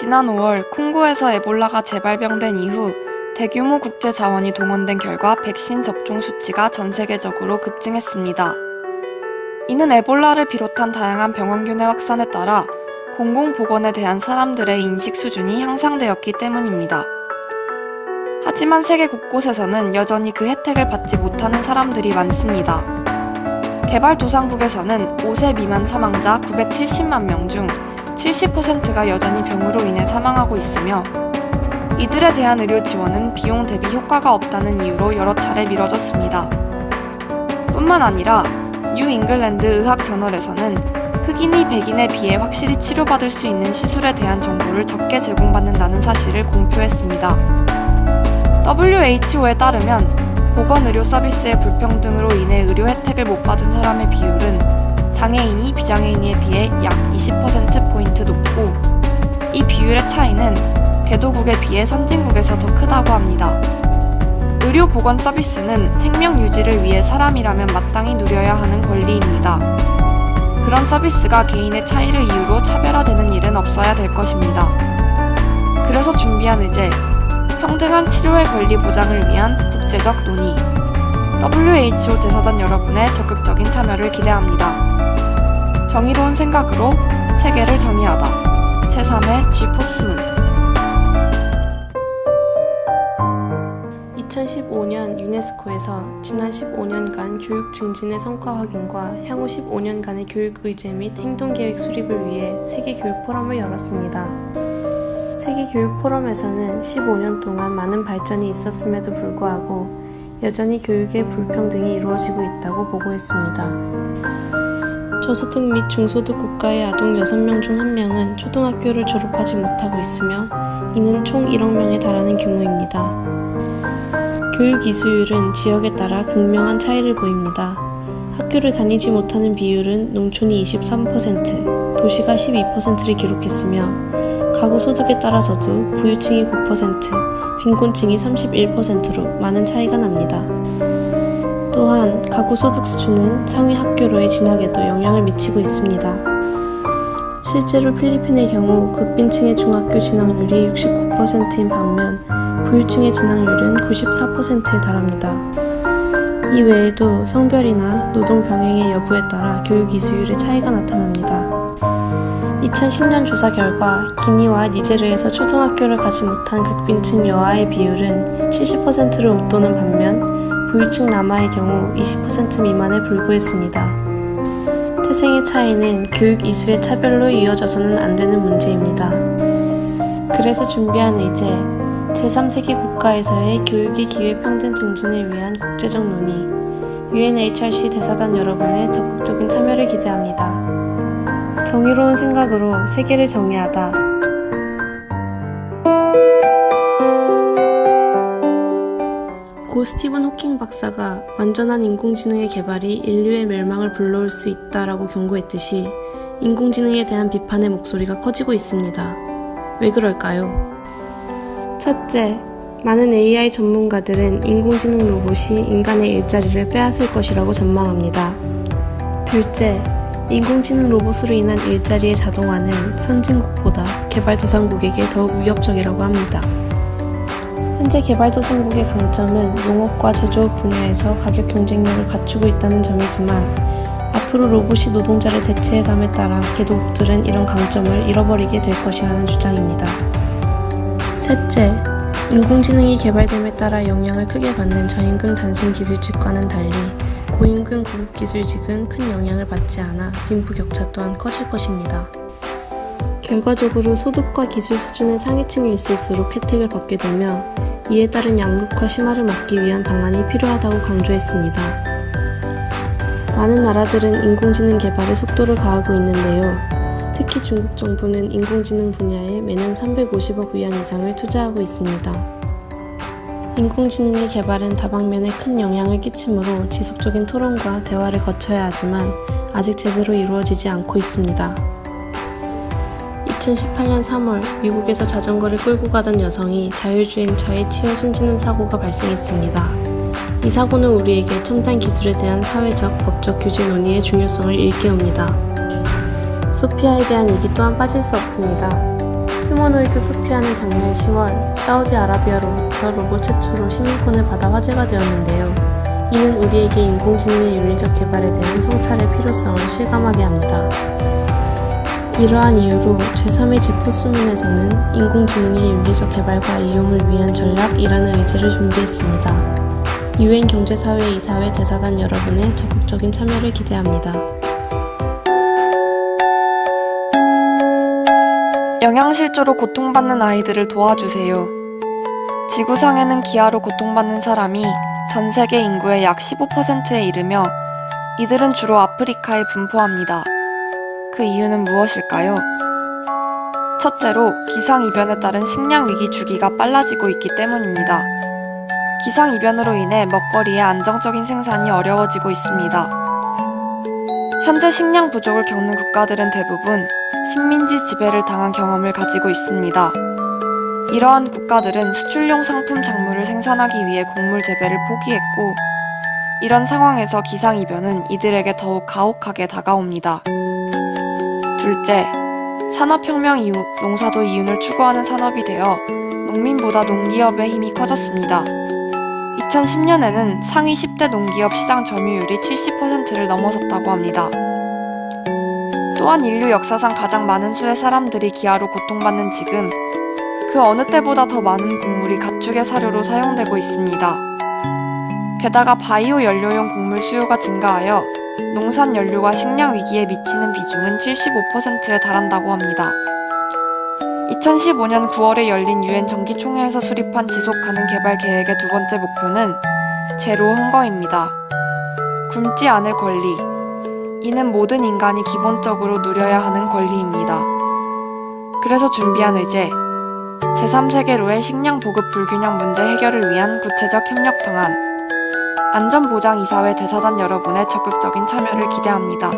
지난 5월 콩고에서 에볼라가 재발병된 이후 대규모 국제 자원이 동원된 결과 백신 접종 수치가 전 세계적으로 급증했습니다. 이는 에볼라를 비롯한 다양한 병원균의 확산에 따라 공공보건에 대한 사람들의 인식 수준이 향상되었기 때문입니다. 하지만 세계 곳곳에서는 여전히 그 혜택을 받지 못하는 사람들이 많습니다. 개발도상국에서는 5세 미만 사망자 970만 명 중 70%가 여전히 병으로 인해 사망하고 있으며 이들에 대한 의료 지원은 비용 대비 효과가 없다는 이유로 여러 차례 미뤄졌습니다. 뿐만 아니라 뉴 잉글랜드 의학 저널에서는 흑인이 백인에 비해 확실히 치료받을 수 있는 시술에 대한 정보를 적게 제공받는다는 사실을 공표했습니다. WHO에 따르면 보건의료 서비스의 불평등으로 인해 의료 혜택을 못 받은 사람의 비율은 장애인이 비장애인에 비해 약 20%포인트 높고 이 비율의 차이는 개도국에 비해 선진국에서 더 크다고 합니다. 의료 보건 서비스는 생명 유지를 위해 사람이라면 마땅히 누려야 하는 권리입니다. 그런 서비스가 개인의 차이를 이유로 차별화되는 일은 없어야 될 것입니다. 그래서 준비한 의제, 평등한 치료의 권리 보장을 위한 국제적 논의. WHO 대사단 여러분의 적극적인 참여를 기대합니다. 정의로운 생각으로 세계를 정의하다. 제3회 G포스문. 2015년 유네스코에서 지난 15년간 교육 증진의 성과 확인과 향후 15년간의 교육 의제 및 행동계획 수립을 위해 세계 교육 포럼을 열었습니다. 세계 교육 포럼에서는 15년 동안 많은 발전이 있었음에도 불구하고 여전히 교육의 불평등이 이루어지고 있다고 보고했습니다. 저소득 및 중소득 국가의 아동 6명 중 1명은 초등학교를 졸업하지 못하고 있으며 이는 총 1억 명에 달하는 규모입니다. 교육 이수율은 지역에 따라 극명한 차이를 보입니다. 학교를 다니지 못하는 비율은 농촌이 23%, 도시가 12%를 기록했으며 가구 소득에 따라서도 부유층이 9%, 빈곤층이 31%로 많은 차이가 납니다. 또한 가구 소득 수준은 상위 학교로의 진학에도 영향을 미치고 있습니다. 실제로 필리핀의 경우 극빈층의 중학교 진학률이 69%인 반면 부유층의 진학률은 94%에 달합니다. 이 외에도 성별이나 노동 병행의 여부에 따라 교육 이수율의 차이가 나타납니다. 2010년 조사 결과 기니와 니제르에서 초등학교를 가지 못한 극빈층 여아의 비율은 70%를 웃도는 반면 부유층 남아의 경우 20% 미만에 불과했습니다. 태생의 차이는 교육 이수의 차별로 이어져서는 안 되는 문제입니다. 그래서 준비한 의제, 제3세계 국가에서의 교육의 기회 평등 증진을 위한 국제적 논의, UNHRC 대사단 여러분의 적극적인 참여를 기대합니다. 정의로운 생각으로 세계를 정의하다. 고 스티븐 호킹 박사가 완전한 인공지능의 개발이 인류의 멸망을 불러올 수 있다라고 경고했듯이 인공지능에 대한 비판의 목소리가 커지고 있습니다. 왜 그럴까요? 첫째, 많은 AI 전문가들은 인공지능 로봇이 인간의 일자리를 빼앗을 것이라고 전망합니다. 둘째, 인공지능 로봇으로 인한 일자리의 자동화는 선진국보다 개발도상국에게 더욱 위협적이라고 합니다. 현재 개발도상국의 강점은 농업과 제조업 분야에서 가격 경쟁력을 갖추고 있다는 점이지만 앞으로 로봇이 노동자를 대체해감에 따라 개도국들은 이런 강점을 잃어버리게 될 것이라는 주장입니다. 셋째, 인공지능이 개발됨에 따라 영향을 크게 받는 저임금 단순 기술직과는 달리 고임금 고급 기술직은 큰 영향을 받지 않아 빈부격차 또한 커질 것입니다. 결과적으로 소득과 기술 수준의 상위층이 있을수록 혜택을 받게 되며 이에 따른 양극화 심화를 막기 위한 방안이 필요하다고 강조했습니다. 많은 나라들은 인공지능 개발에 속도를 가하고 있는데요. 특히 중국 정부는 인공지능 분야에 매년 350억 위안 이상을 투자하고 있습니다. 인공지능의 개발은 다방면에 큰 영향을 끼치므로 지속적인 토론과 대화를 거쳐야 하지만 아직 제대로 이루어지지 않고 있습니다. 2018년 3월 미국에서 자전거를 끌고 가던 여성이 자율주행차에 치여 숨지는 사고가 발생했습니다. 이 사고는 우리에게 첨단 기술에 대한 사회적, 법적 규제 논의의 중요성을 일깨웁니다. 소피아에 대한 얘기 또한 빠질 수 없습니다. 휴머노이드 소피아는 작년 10월 사우디아라비아로부터 로봇 최초로 시민권을 받아 화제가 되었는데요. 이는 우리에게 인공지능의 윤리적 개발에 대한 성찰의 필요성을 실감하게 합니다. 이러한 이유로 제3의 지포스문에서는 인공지능의 윤리적 개발과 이용을 위한 전략이라는 의지를 준비했습니다. UN 경제사회 이사회 대사단 여러분의 적극적인 참여를 기대합니다. 영양실조로 고통받는 아이들을 도와주세요. 지구상에는 기아로 고통받는 사람이 전 세계 인구의 약 15%에 이르며 이들은 주로 아프리카에 분포합니다. 그 이유는 무엇일까요? 첫째로 기상이변에 따른 식량위기 주기가 빨라지고 있기 때문입니다. 기상이변으로 인해 먹거리의 안정적인 생산이 어려워지고 있습니다. 현재 식량 부족을 겪는 국가들은 대부분 식민지 지배를 당한 경험을 가지고 있습니다. 이러한 국가들은 수출용 상품 작물을 생산하기 위해 곡물 재배를 포기했고, 이런 상황에서 기상이변은 이들에게 더욱 가혹하게 다가옵니다. 둘째, 산업혁명 이후 농사도 이윤을 추구하는 산업이 되어 농민보다 농기업의 힘이 커졌습니다. 2010년에는 상위 10대 농기업 시장 점유율이 70%를 넘어섰다고 합니다. 또한 인류 역사상 가장 많은 수의 사람들이 기아로 고통받는 지금, 그 어느 때보다 더 많은 곡물이 가축의 사료로 사용되고 있습니다. 게다가 바이오 연료용 곡물 수요가 증가하여 농산 연료가 식량 위기에 미치는 비중은 75%에 달한다고 합니다. 2015년 9월에 열린 UN 정기총회에서 수립한 지속가능 개발 계획의 두 번째 목표는 제로 헝거입니다. 굶지 않을 권리. 이는 모든 인간이 기본적으로 누려야 하는 권리입니다. 그래서 준비한 의제, 제3세계로의 식량 보급 불균형 문제 해결을 위한 구체적 협력 방안, 안전보장이사회 대사단 여러분의 적극적인 참여를 기대합니다.